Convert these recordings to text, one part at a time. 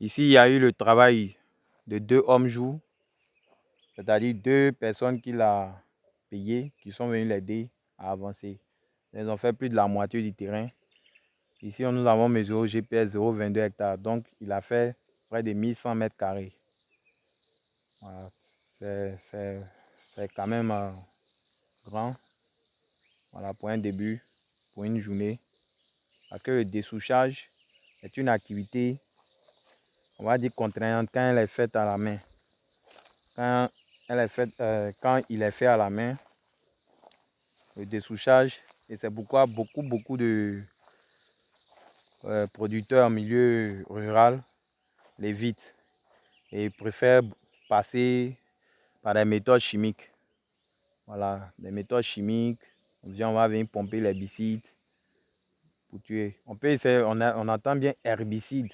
Ici, il y a eu le travail de 2 hommes-jour, c'est-à-dire 2 personnes qu'il a payées, qui sont venues l'aider à avancer. Ils ont fait plus de la moitié du terrain. Ici, nous avons mesuré au GPS 0,22 hectares. Donc, il a fait près de 1100 mètres carrés. Voilà. C'est quand même grand. Voilà, pour un début, pour une journée. Parce que le dessouchage est une activité, on va dire, contraignante quand elle est faite à la main. Quand il est fait à la main, le dessouchage, et c'est pourquoi beaucoup de producteurs en milieu rural l'évitent et préfèrent passer par des méthodes chimiques. Voilà, des méthodes chimiques. On va venir pomper l'herbicide pour tuer. On peut essayer, on entend bien herbicide.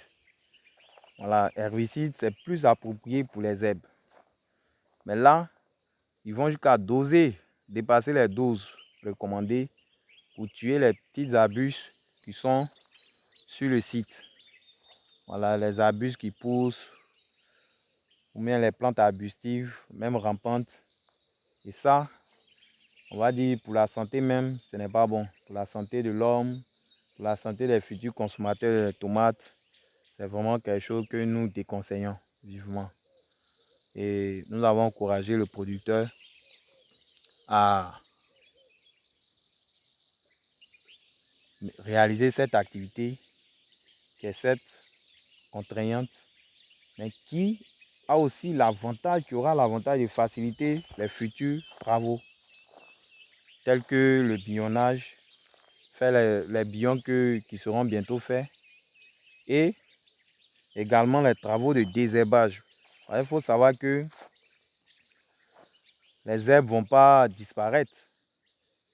Voilà, herbicide, c'est plus approprié pour les herbes. Mais là, ils vont jusqu'à doser, dépasser les doses recommandées pour tuer les petits arbustes qui sont sur le site. Voilà, les arbustes qui poussent, ou bien les plantes arbustives, même rampantes. Et ça, on va dire pour la santé même, ce n'est pas bon. Pour la santé de l'homme, pour la santé des futurs consommateurs de tomates, c'est vraiment quelque chose que nous déconseillons vivement. Et nous avons encouragé le producteur à réaliser cette activité qui est certes contraignante, mais qui a aussi l'avantage, qui aura l'avantage de faciliter les futurs travaux, tels que le bionnage, faire les bions qui seront bientôt faits, et également les travaux de désherbage. Il faut savoir que les herbes ne vont pas disparaître.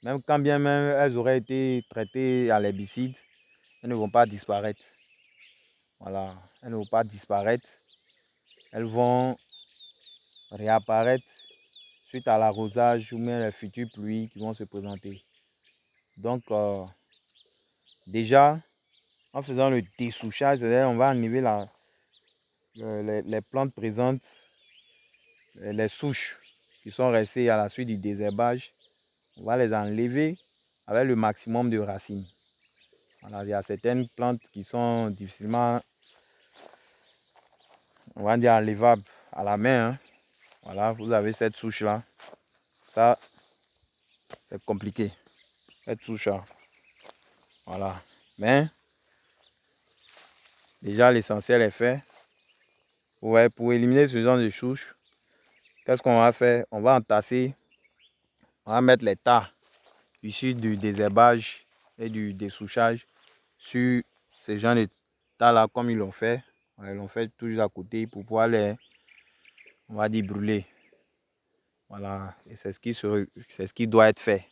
Même quand bien même elles auraient été traitées à l'herbicide, elles ne vont pas disparaître. Voilà, elles ne vont pas disparaître. Elles vont réapparaître suite à l'arrosage ou même les futures pluies qui vont se présenter. Donc, déjà, en faisant le dessouchage, on va enlever les plantes présentes, les souches qui sont restées à la suite du désherbage. On va les enlever avec le maximum de racines. Voilà, il y a certaines plantes qui sont difficilement, on va dire, enlevables à la main. Hein. Voilà, vous avez cette souche-là. Ça, c'est compliqué. Cette souche-là. Voilà. Mais, déjà, l'essentiel est fait. Ouais, pour éliminer ce genre de souches, qu'est-ce qu'on va faire? On va entasser, on va mettre les tas issus du désherbage et du dessouchage sur ces genres de tas-là, comme ils l'ont fait. Ils l'ont fait toujours à côté pour pouvoir les, on va dire, brûler. Voilà, et c'est ce qui doit être fait.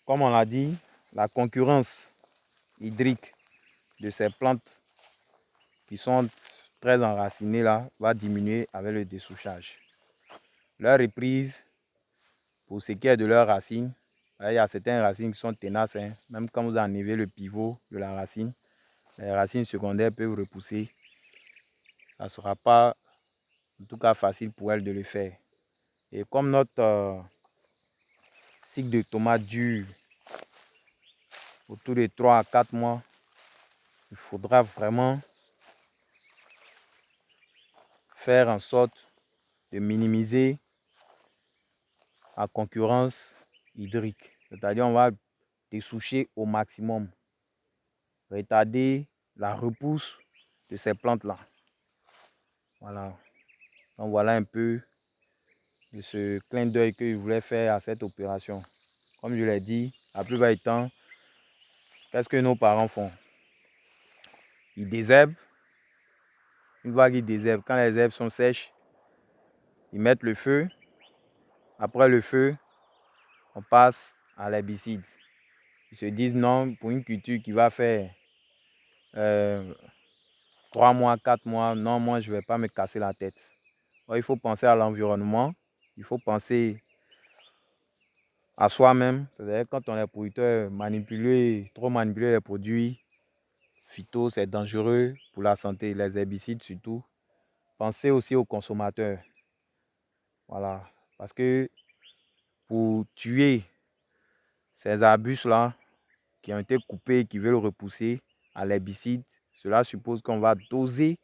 Comme on l'a dit, la concurrence hydrique de ces plantes qui sont très enracinées là va diminuer avec le dessouchage. Leur reprise, pour ce qui est de leurs racines, il y a certaines racines qui sont tenaces. Hein. Même quand vous enlevez le pivot de la racine, les racines secondaires peuvent repousser. Ça ne sera pas, en tout cas, facile pour elles de le faire. Et comme notre cycle de tomates dure autour de 3 à 4 mois, il faudra vraiment faire en sorte de minimiser la concurrence hydrique. C'est-à-dire on va dessoucher au maximum, retarder la repousse de ces plantes-là. Voilà. Donc voilà un peu de ce clin d'œil que je voulais faire à cette opération. Comme je l'ai dit, la plupart du temps, qu'est-ce que nos parents font? Ils désherbent. Une fois qu'ils désherbent, quand les herbes sont sèches, ils mettent le feu. Après le feu, on passe à l'herbicide. Ils se disent non, pour une culture qui va faire 3 mois, 4 mois, non, moi je ne vais pas me casser la tête. Alors, il faut penser à l'environnement, il faut penser à soi-même. C'est-à-dire quand on est producteur, trop manipuler les produits phyto, c'est dangereux pour la santé, les herbicides surtout. Pensez aussi aux consommateurs. Voilà. Parce que pour tuer ces arbustes-là qui ont été coupés, qui veulent repousser à l'herbicide, cela suppose qu'on va doser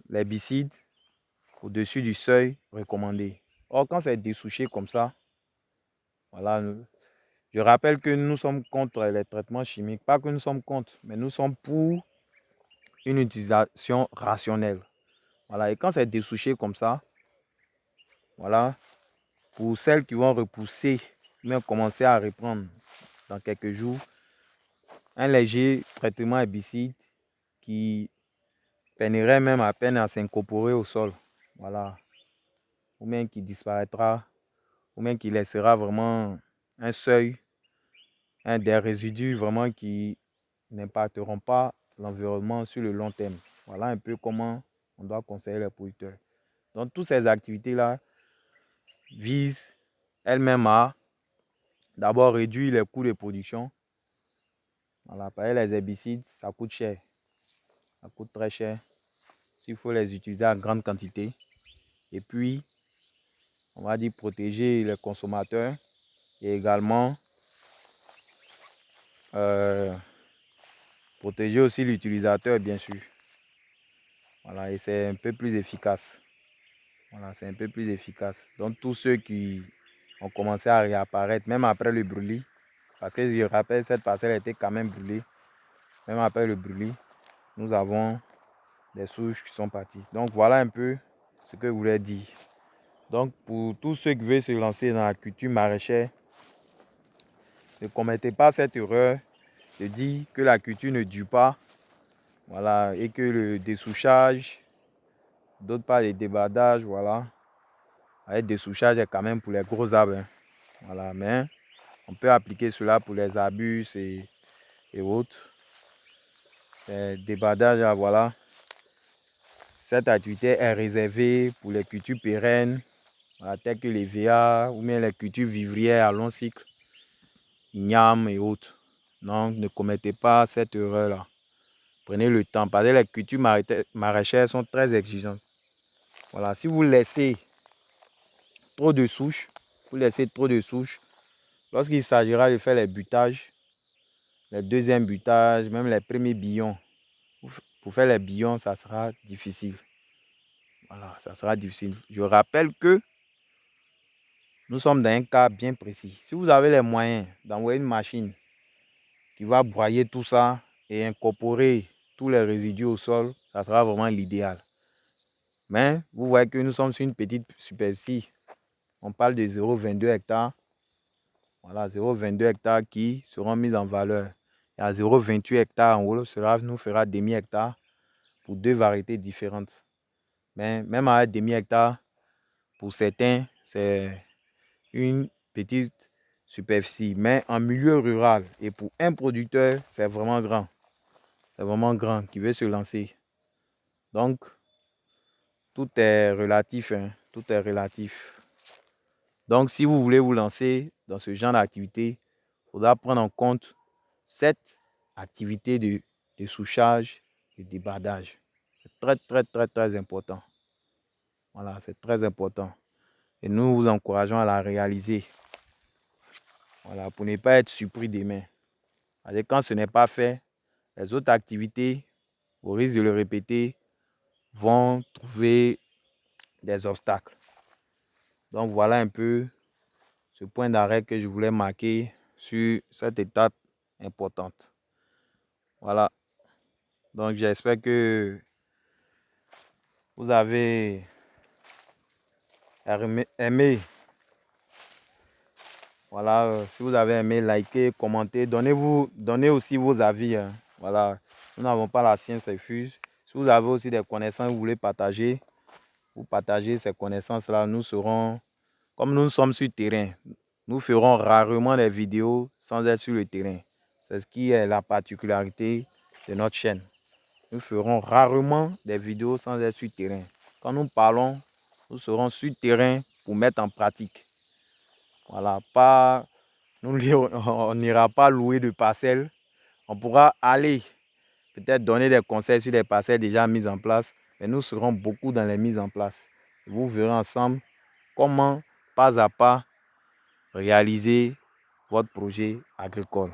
l'herbicide au-dessus du seuil recommandé. Or, quand c'est dessouché comme ça, voilà, je rappelle que nous sommes contre les traitements chimiques. Pas que nous sommes contre, mais nous sommes pour une utilisation rationnelle. Voilà, et quand c'est dessouché comme ça, voilà, pour celles qui vont repousser, mais commencer à reprendre dans quelques jours, un léger traitement herbicide qui peinerait même à peine à s'incorporer au sol. Voilà. Ou même qui disparaîtra, ou même qui laissera vraiment un seuil, des résidus vraiment qui n'impacteront pas l'environnement sur le long terme. Voilà un peu comment on doit conseiller les producteurs. Donc, toutes ces activités-là visent elles-mêmes à d'abord réduire les coûts de production. Voilà, parce que les herbicides, ça coûte cher. Ça coûte très cher. Il faut les utiliser en grande quantité. Et puis, on va dire protéger les consommateurs et également protéger aussi l'utilisateur, bien sûr. Voilà, et c'est un peu plus efficace. Voilà, c'est un peu plus efficace. Donc, tous ceux qui ont commencé à réapparaître, même après le brûlis, parce que je rappelle, cette parcelle était quand même brûlée, même après le brûlis, nous avons des souches qui sont parties. Donc, voilà un peu ce que je voulais dire. Donc, pour tous ceux qui veulent se lancer dans la culture maraîchère, ne commettez pas cette erreur de dire que la culture ne dure pas, voilà, et que le dessouchage, d'autre part les débardages, voilà. Le dessouchage est quand même pour les gros arbres, hein. Voilà, mais on peut appliquer cela pour les arbustes et autres. Les débardages, voilà. Cette activité est réservée pour les cultures pérennes, voilà, telles que les VA ou bien les cultures vivrières à long cycle, ignames et autres. Donc, ne commettez pas cette erreur-là. Prenez le temps, parce que les cultures maraîchères sont très exigeantes. Voilà, si vous laissez trop de souches, lorsqu'il s'agira de faire les butages, les deuxièmes butages, même les premiers billons, pour faire les billons, ça sera difficile. Voilà, ça sera difficile. Je rappelle que nous sommes dans un cas bien précis. Si vous avez les moyens d'envoyer une machine qui va broyer tout ça et incorporer tous les résidus au sol, ça sera vraiment l'idéal. Mais vous voyez que nous sommes sur une petite superficie. On parle de 0,22 hectares. Voilà, 0,22 hectares qui seront mis en valeur. Et à 0,28 hectares en haut, cela nous fera demi-hectare pour deux variétés différentes. Mais même à demi-hectare, pour certains, c'est une petite superficie. Mais en milieu rural et pour un producteur, c'est vraiment grand. C'est vraiment grand qui veut se lancer. Donc, tout est relatif, hein, tout est relatif. Donc, si vous voulez vous lancer dans ce genre d'activité, il faudra prendre en compte cette activité de dessouchage et de débardage. C'est très, très, très, très important. Voilà, c'est très important. Et nous vous encourageons à la réaliser. Voilà, pour ne pas être surpris demain. Parce que quand ce n'est pas fait, les autres activités, au risque de le répéter, vont trouver des obstacles. Donc voilà un peu ce point d'arrêt que je voulais marquer sur cette étape importante. Voilà. Donc j'espère que vous avez aimé. Voilà, si vous avez aimé, likez, commentez, donnez aussi vos avis, hein. Voilà, nous n'avons pas la science infuse. Si vous avez aussi des connaissances, vous voulez partager, vous partagez ces connaissances-là, nous serons, comme nous sommes sur le terrain, nous ferons rarement des vidéos sans être sur le terrain. C'est ce qui est la particularité de notre chaîne. Nous ferons rarement des vidéos sans être sur le terrain. Quand nous parlons, nous serons sur le terrain pour mettre en pratique. Voilà, on n'ira pas louer de parcelles On pourra aller peut-être donner des conseils sur des parcelles déjà mises en place, mais nous serons beaucoup dans les mises en place. Vous verrez ensemble comment, pas à pas, réaliser votre projet agricole.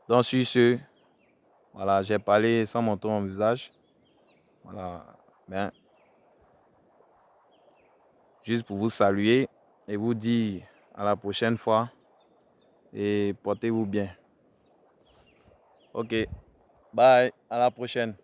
Donc sur ce, voilà, j'ai parlé sans montrer mon visage. Voilà, ben, juste pour vous saluer et vous dire à la prochaine fois et portez-vous bien. Ok, bye, à la prochaine.